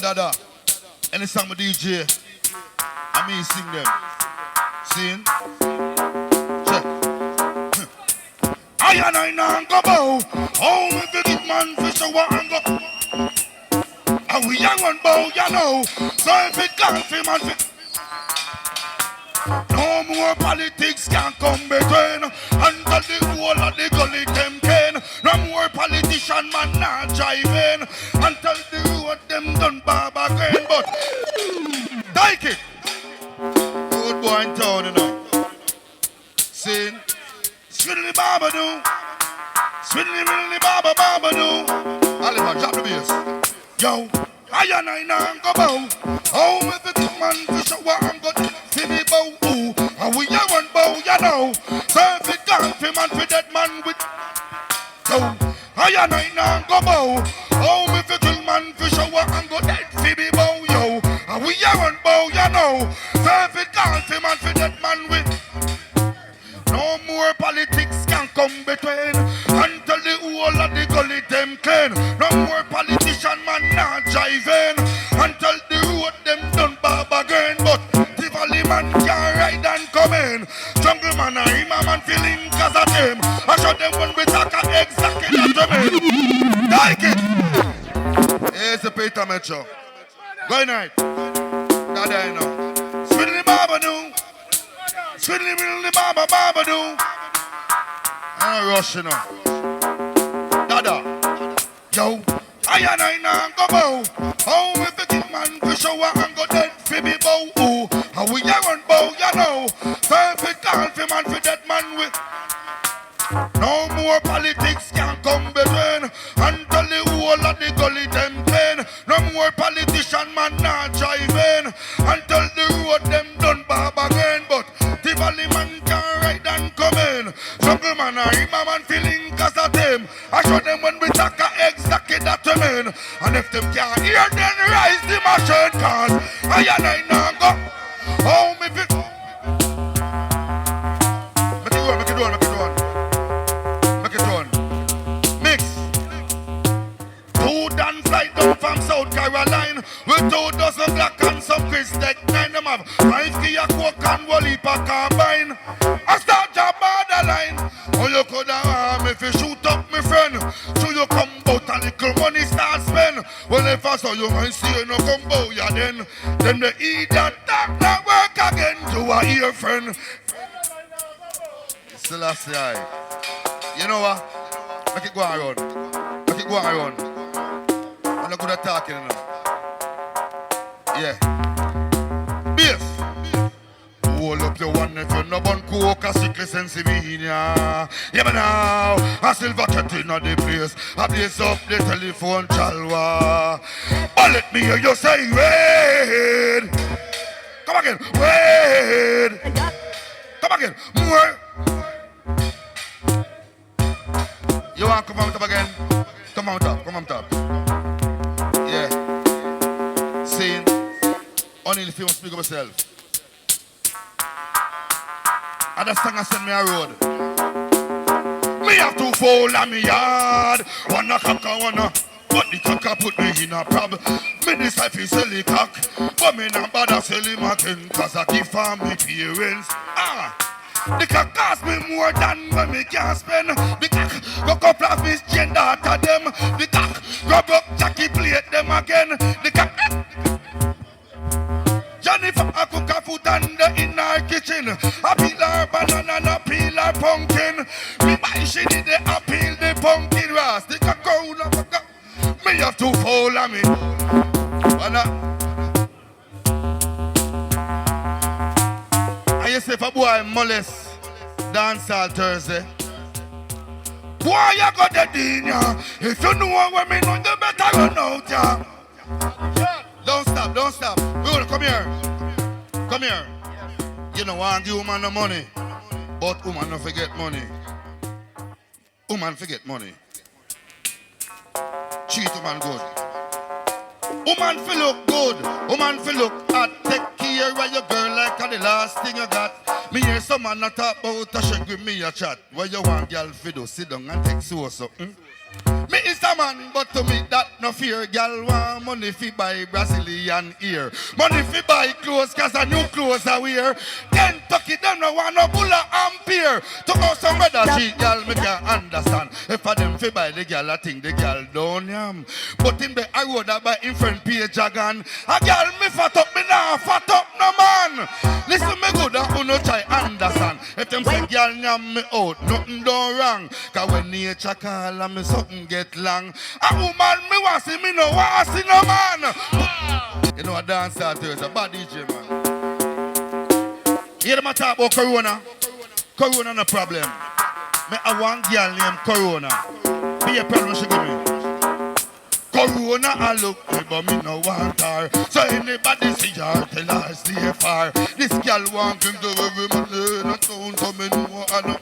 Dada. Any song with DJ, I mean sing them. Sing. Check. I and I now go bow. Oh, if you get man for shower and go. And we young one bow, you know. So if it can't fi man fi. No more politics can come between. Until the whole of the gully them can. No more politician man not driving. Until the road them done barber again. But take it. Good boy in town, you know. Sing. Swiddly baba do. Swiddly widdly baba baba do. Oliver, drop the bass. Yo, I and I now go bow. Oh, with the big man to show I'm good. See me bow, ooh. And we are one bow, you know. So if it can't fi man fi dead man with. So, I and I now go bow. Oh, with the big man to show I'm good. Dead fi me bow, yo. And we are one bow, you know. So if it can't fi man fi dead man with. No more politics can come between. Until the whole of the gully them clean. No more politician man not driving. Until the road them done barb again. But the valley man can't ride and come in. Jungle man and him a man feeling cause of them. I show them when we talk exactly that to me. Like it. Here's the Peter Metro. Good night. God I know. Swiddly baba do. Swiddly widdly baba baba do. I'm rushing on. Dada. Yo. I and I now go bow. Oh, if the king man for shower and go dead fi me bow. Ooh. And we are one bow, you know. So if it can't fi man fi dead man with. No more politics can come between. Until the whole of the gully them clean. No more politician man not driving. Until the road them done barb again. But the valley man can ride and come in. Jungle man and him a man feeling cause of them. I show them when we talk exactly that to mean. And if them can't hear then rise the machine cause I and I now go. Oh me fi. Make it run. Mix. Two dance like them from South Carolina. With 2 dozen black and some Chris Tech 9 them have 5 key a coke and Wally pack combine. I start your borderline. Oh you coulda harm if you shoot up me friend. So you come out and little money start spend. Well if I saw you man see you no come bow ya then. Then the eat that talk not work again. You a ear friend. Still I say you know what? Make it go around. Make it go around. I'm not good at talking now. Yeah. Bass. Hold up your one if you're not born coke a sickly sensibina. Yeah but now a silver cat in the place. I blaze up the telephone chalwa. But let me hear you say wait. Come again. Wait. Come again. More. You want to come on top again? Come on top. Yeah. Saying, only if you want to speak of yourself. And that song I send me a road. Me have to fall on me yard. Wanna cock and wanna. But the cocker put me in a problem. Me this life is silly cock. But me not bother sell him again. Cause I give for me parents. The cock cost me more than when me can spend. The cock go couple of his gender after them. The cock rub up Jackie plate them again. The cock Jennifer I cook a food under in our kitchen. I peel her banana and I peel her pumpkin. Me buy she did the I peel the pumpkin ras. The cock go me have to follow me. And you say if a boy molest dancehall Thursday. Boy, you got the dean, yeah. If you know what me know, you better run out, yeah. Don't stop. We gonna come here. You know, I give woman no money, but woman don't forget money. Woman forget money. Treat woman good. Woman feel look good. Woman feel look hot. Take care of your girl like the last thing you got. Me hear some man not talk about a shake with me a chat. Where you want girl fi do? Sit down and take so. Me is a man, but to me that no fear. Girl want money fi buy Brazilian ear. Money fi buy clothes, cause a new clothes I wear. Kentucky them no want no bulla ampere. To go some other cheat, girl, me can understand. If a them fi buy the girl, I think the girl don't yam. But in the road I buy in front page again. A girl me fat up, me nah fat up no man. Listen me good, I no try understand. If them say girl yam me out, nothing done wrong. Cause when nature call and me something get long. A woman me want see, me no want see no man. You know a dancer too, it's a bad DJ man. Hear them talk about Corona. Corona no problem. Me a one girl named Corona. Be a problem she give me. Corona I look me but me no want her. So anybody see her tell her stay far. This girl want him to every money. Not so me know I know.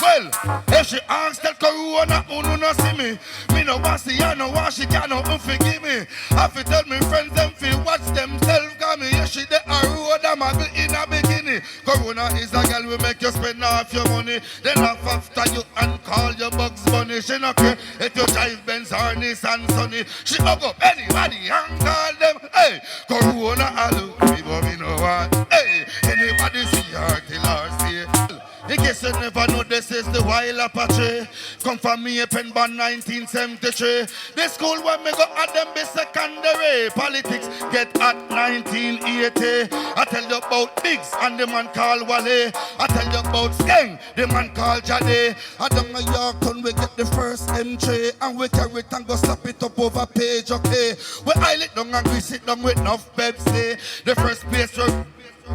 Well, if she asks that Corona, who no see me? Me no want see her, no want she can no forgive me. I fi tell me friends them fi watch themselves. Cause me yeah, she the a road a muggle in a bikini. Corona is a girl we make you spend half your money. Then laugh after you and call your Bugs Bunny. She no care if you drive Benz or Nissan Sunny. She hug up anybody and call them. Hey, Corona I look me but me no want. Hey, anybody see her till her stay. In case you never know, this is the Wild Apache. Come from me, Penban 1973. The school where me go at them be secondary. Politics get at 1980. I tell you about Biggs and the man called Wale. I tell you about Skeng, the man called Jade. I down a Yorktown, we get the first M3. And we carry it and go slap it up over page, okay? We aisle it down and grease it down with enough Pepsi. The first place where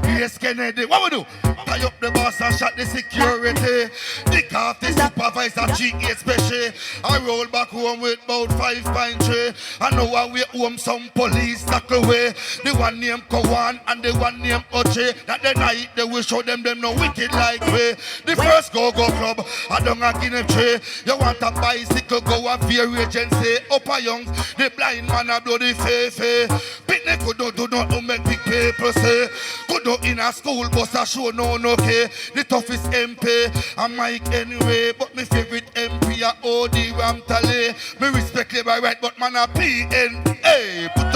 Yes, Kennedy, what we do? Tie up the boss and shot the security. Dick off the supervisor, GA special. I roll back home with about 5.3. I know I wait home some police tackle away. The one named Kawan and the one named Oche. That the night they will show them no wicked like way. The first go-go club, I don't have in a tree. You want a bicycle, go a fear agency. Upper youngs, the blind man a bloody fefe. Picnic could do not make big people say. Could do in a school bus a show no okay. The toughest MP, I'm Mike anyway. But my favorite MP a OD Ramtale. Me respect labor right, but man a PN. Hey, put